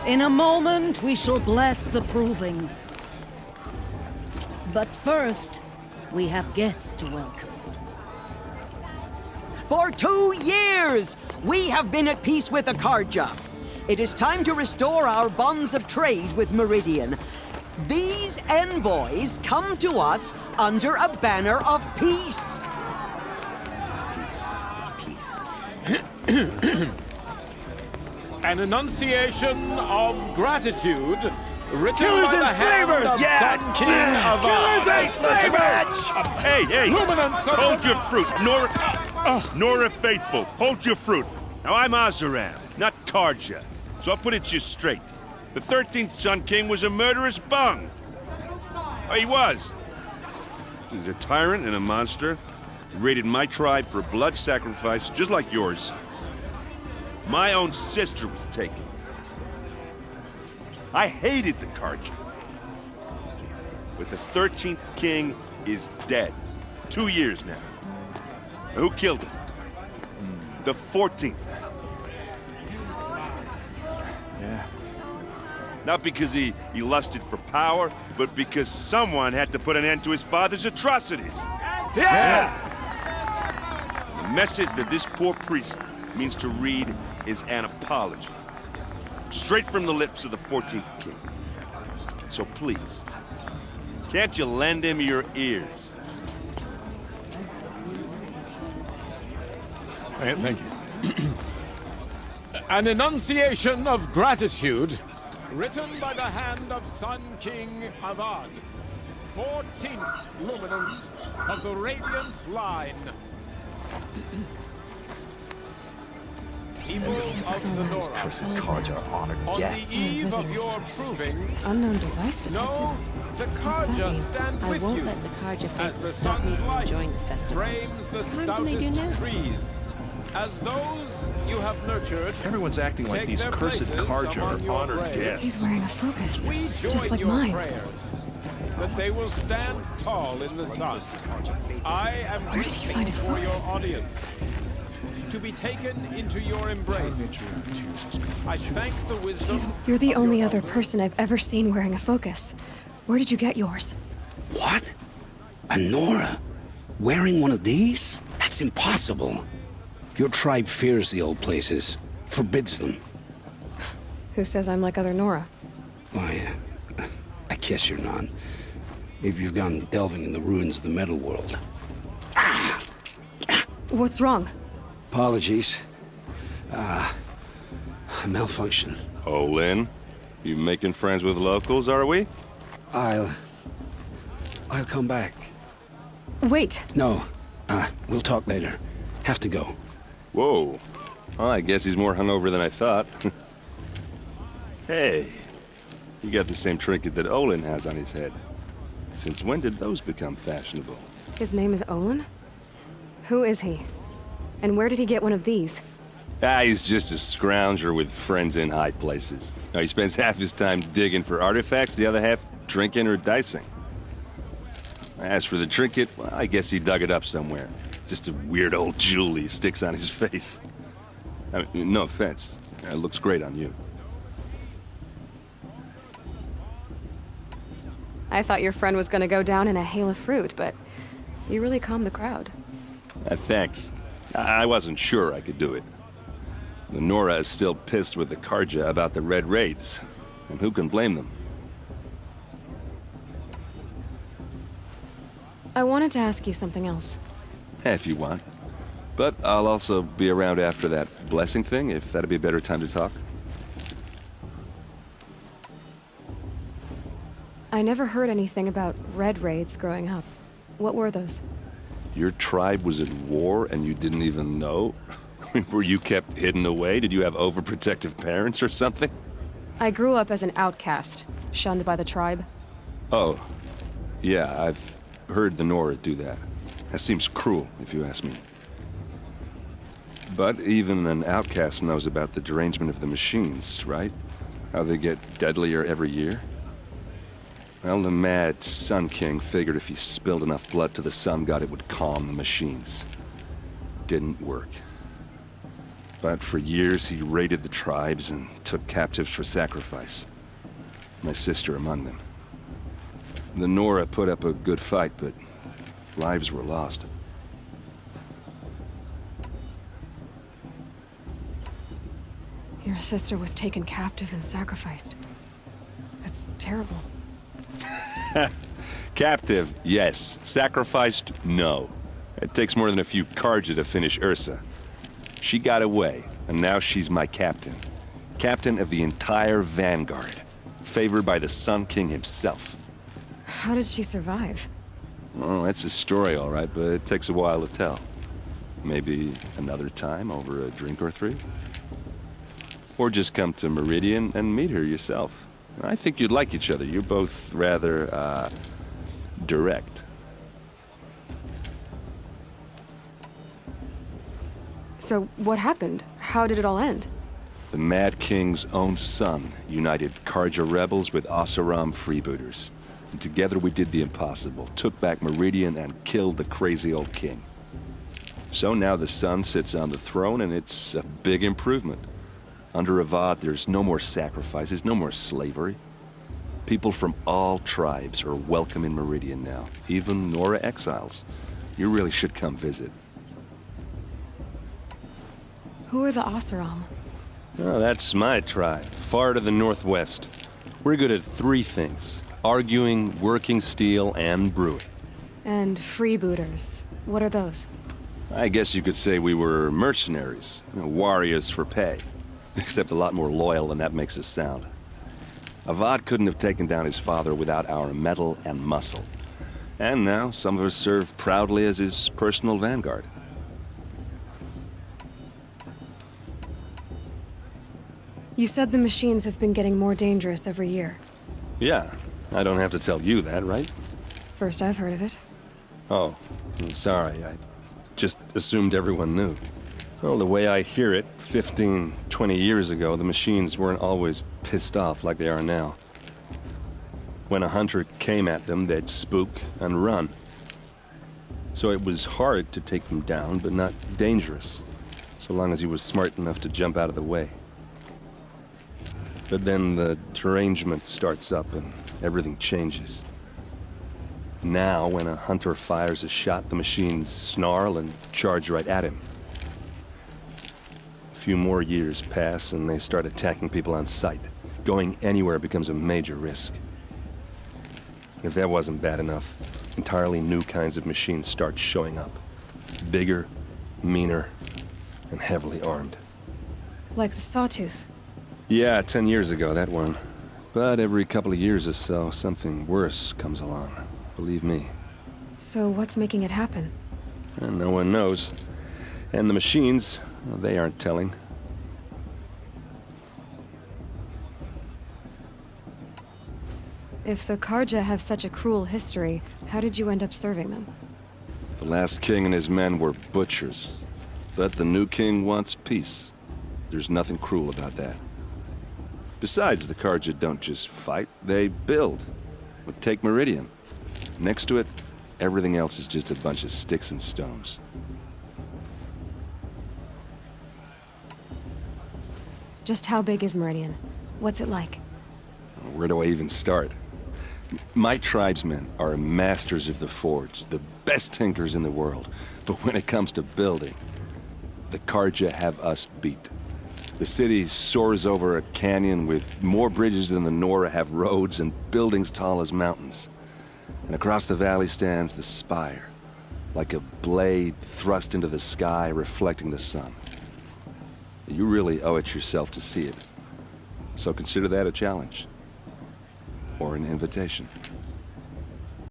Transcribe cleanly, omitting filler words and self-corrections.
In a moment, we shall bless the proving. But first, we have guests to welcome. For 2 years, we have been at peace with Akarja. It is time to restore our bonds of trade with Meridian. These envoys come to us under a banner of peace. An enunciation of gratitude written Killers by the and hand slavers! of Yeah! Sun King of Killers and slavers! Hey! Luminance of Hold your fruit, Nora Faithful, hold your fruit. Now I'm Oseram, not Karja, so I'll put it to you straight. The 13th Sun King was a murderous bung. Oh, he was. He's a tyrant and a monster. He raided my tribe for a blood sacrifice, just like yours. My own sister was taken. I hated the Karja. But the 13th king is dead. 2 years now. And who killed him? The 14th. Yeah. Not because he lusted for power, but because someone had to put an end to his father's atrocities. Yeah! The message that this poor priest means to read is an apology. Straight from the lips of the 14th king. So please, can't you lend him your ears? Thank you. An enunciation of gratitude written by the hand of Sun King Avad, 14th luminance of the Radiant Line. People of the Nora, Curse and Karja are honored on guests. the eve of your proving, Unknown device detected. no, the What's that Karja mean? stand I with won't you let the Karja as faithful the stop me sun's from light enjoying the festival. frames the What do they do now? stoutest trees, as those you have nurtured. Everyone's acting like Take these their cursed places Karja among are your honored graves. guests. He's wearing a focus, We just join like your mine. prayers that they will stand tall in the sun. I am Where did he grateful find a for your focus? audience. To be taken into your embrace. I thank the wisdom. You're the of only your other elders. person I've ever seen wearing a focus. Where did you get yours? What? A Nora? Wearing one of these? That's impossible. Your tribe fears the old places, forbids them. Who says I'm like other Nora? Why, I guess you're not. If you've gone delving in the ruins of the metal world. What's wrong? Apologies. A malfunction. Oh, Lynn, you making friends with locals, are we? I'll come back. Wait! No, we'll talk later. Have to go. Whoa. Well, I guess he's more hungover than I thought. Hey, you got the same trinket that Olin has on his head. Since when did those become fashionable? His name is Olin? Who is he? And where did he get one of these? He's just a scrounger with friends in high places. Now, he spends half his time digging for artifacts, the other half drinking or dicing. As for the trinket, well, I guess he dug it up somewhere. Just a weird old jewel he sticks on his face. I mean, no offense. It looks great on you. I thought your friend was gonna go down in a hail of fruit, but you really calmed the crowd. Thanks. I wasn't sure I could do it. The Nora is still pissed with the Karja about the Red Raids, and who can blame them? I wanted to ask you something else. If you want. But I'll also be around after that blessing thing, if that'd be a better time to talk. I never heard anything about red raids growing up. What were those? Your tribe was at war and you didn't even know? Were you kept hidden away? Did you have overprotective parents or something? I grew up as an outcast, shunned by the tribe. Oh, yeah, I've heard the Nora do that. That seems cruel, if you ask me. But even an outcast knows about the derangement of the machines, right? How they get deadlier every year? Well, the mad Sun King figured if he spilled enough blood to the Sun God, it would calm the machines. Didn't work. But for years he raided the tribes and took captives for sacrifice. My sister among them. The Nora put up a good fight, but lives were lost. Your sister was taken captive and sacrificed. That's terrible. Captive, yes. Sacrificed, no. It takes more than a few Carja to finish Ursa. She got away, and now she's my captain. Captain of the entire Vanguard. Favored by the Sun King himself. How did she survive? Oh, that's a story, all right, but it takes a while to tell. Maybe another time over a drink or three? Or just come to Meridian and meet her yourself. I think you'd like each other. You're both rather, direct. So, what happened? How did it all end? The Mad King's own son united Carja rebels with Oseram freebooters. And together we did the impossible, took back Meridian and killed the crazy old king. So now the son sits on the throne and it's a big improvement. Under Avad, there's no more sacrifices, no more slavery. People from all tribes are welcome in Meridian now, even Nora exiles. You really should come visit. Who are the Oseram? Oh, that's my tribe, far to the northwest. We're good at three things: arguing, working steel, and brewing. And freebooters. What are those? I guess you could say we were mercenaries, warriors for pay. Except a lot more loyal than that makes us sound. Avad couldn't have taken down his father without our metal and muscle. And now, some of us serve proudly as his personal vanguard. You said the machines have been getting more dangerous every year. Yeah, I don't have to tell you that, right? First I've heard of it. Oh, I'm sorry. I just assumed everyone knew. Well, the way I hear it, 15, 20 years ago, the machines weren't always pissed off like they are now. When a hunter came at them, they'd spook and run. So it was hard to take them down, but not dangerous, so long as he was smart enough to jump out of the way. But then the derangement starts up and everything changes. Now, when a hunter fires a shot, the machines snarl and charge right at him. A few more years pass and they start attacking people on sight. Going anywhere becomes a major risk. If that wasn't bad enough, entirely new kinds of machines start showing up. Bigger, meaner, and heavily armed. Like the Sawtooth. Yeah, 10 years ago, that one. But every couple of years or so, something worse comes along. Believe me. So what's making it happen? And no one knows. And the machines, well, they aren't telling. If the Carja have such a cruel history, how did you end up serving them? The last king and his men were butchers. But the new king wants peace. There's nothing cruel about that. Besides, the Carja don't just fight, they build. Take Meridian. Next to it, everything else is just a bunch of sticks and stones. Just how big is Meridian? What's it like? Where do I even start? My tribesmen are masters of the forge, the best tinkers in the world. But when it comes to building, the Carja have us beat. The city soars over a canyon with more bridges than the Nora have roads and buildings tall as mountains. And across the valley stands the spire, like a blade thrust into the sky reflecting the sun. You really owe it yourself to see it. So consider that a challenge. Or an invitation.